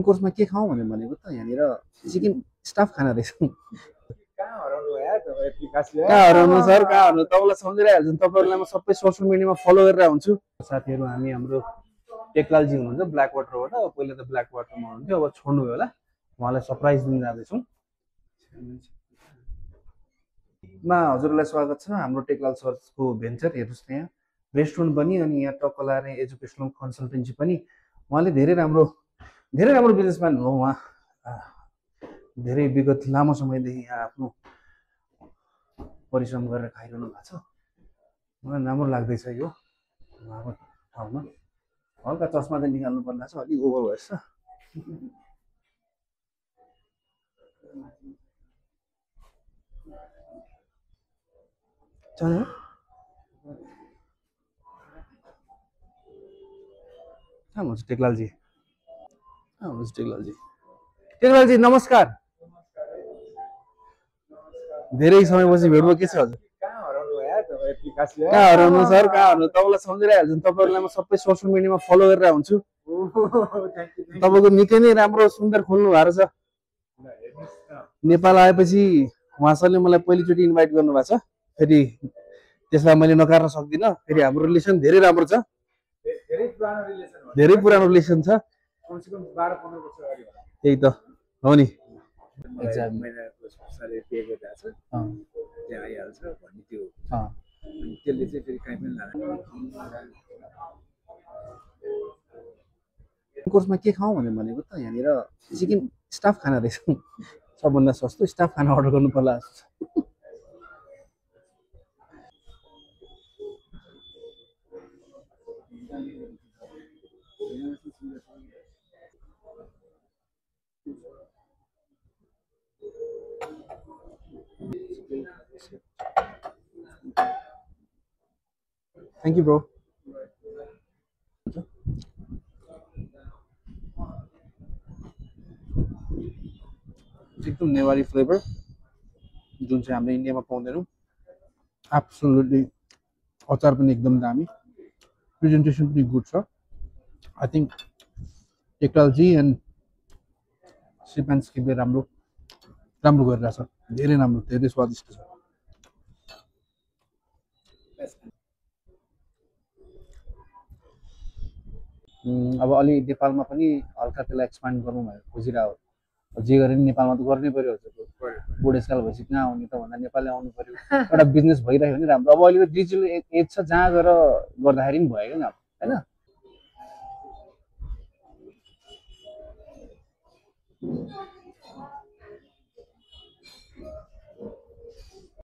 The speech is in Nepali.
कोर्समा के खाउँ भनेको त यहाँनिर चिकन स्टाफ खाना रहेछ। कहाँ हराउनु यार तपाईँ विकास यार? कहाँ हराउनु सर, कहाँ हराउनु? तपाईँलाई सम्झिरहेको छु, तपाईँहरूलाई म सबै सोसियल मिडियामा फलो गरेर हुन्छु। साथीहरू हामी हाम्रो टेकलालजी हुनुहुन्छ ब्ल्याक वाटरबाट, पहिले त ब्ल्याक वाटरमा हुनुहुन्थ्यो, अब छोड्नुभयो होला। उहाँलाई सरप्राइज दिन जाँदैछौँ। हजुरलाई स्वागत छ हाम्रो टेकलाल सर्सको भेन्चर। हेर्नुहोस् न, यहाँ रेस्टुरेन्ट पनि अनि यहाँ टक्क लाने एजुकेसनल कन्सल्टेन्सी पनि। उहाँले धेरै राम्रो बिजनेसम्यान हो। उहाँ धेरै विगत लामो समयदेखि यहाँ आफ्नो परिश्रम गरेर खाइरहनु भएको छ। मलाई राम्रो लाग्दैछ यो उहाँको ठाउँमा। हल्का चस्मा चाहिँ निकाल्नु पर्ला छ, अलिक ओभर भएछ। कहाँ हुनुहुन्छ टेकलालजी? टेकलालजी नमस्कार। धेरै समयपछि भेट भयो, के छ हजुर? कहाँ हराउनु यार तपाईँ विकास यार? कहाँ हराउनु सर, कहाँ हराउनु? तपाईँलाई सम्झिरहेको छु, तपाईँहरूलाई म सबै सोसियल मिडियामा फलो गरेर हुन्छु। तपाईँको निकै नै राम्रो सुन्दर खोल्नु भएको छ। नेपाल आएपछि उहाँ सरले मलाई पहिलोचोटि इन्भाइट गर्नुभएको छ। फेरि त्यसलाई मैले नकार्न सक्दिनँ। फेरि हाम्रो रिलेसन धेरै राम्रो छ, धेरै पुरानो रिलेसन छ। कमसेकम 12-15 वर्ष अगाडि होला। त्यही त हो नि। महिनाको साले पे गरेर छ, त्यहाँ आइहाल्छ भन्ने त्यो त्यसले चाहिँ फेरि काहीँ पनि लादैन। कोर्समा के खाउँ भनेको त यहाँनिर चिकन स्टाफ खाना रहेछ। सबभन्दा सस्तो स्टाफ खाना अर्डर गर्नु पर्ला। Thank you, bro. एकदम नेवारी फ्लेभर जुन चाहिँ हाम्रो इन्डियामा पाउँदैनौँ। एब्सोल्युटली अचार पनि एकदम दामी, प्रेजेन्टेसन पनि गुड छ। आई थिङ्क टेकलालजी एन्ड सिपान्सले राम्रो गरिरहेछ, धेरै राम्रो, धेरै स्वादिष्ट छ। अब अलि नेपालमा पनि हल्का त्यसलाई एक्सपान्ड गरौँ भनेर खोजिरहेको। जे गरे पनि नेपालमा त गर्नै पर्यो। बुढेसकाल भएपछि कहाँ आउने त भन्दा नेपालले आउनु पर्यो। एउटा बिजनेस भइरह्यो भने राम्रो। अब अहिले त डिजिटल एज छ, जहाँ गएर गर्दाखेरि पनि भयो क्या होइन?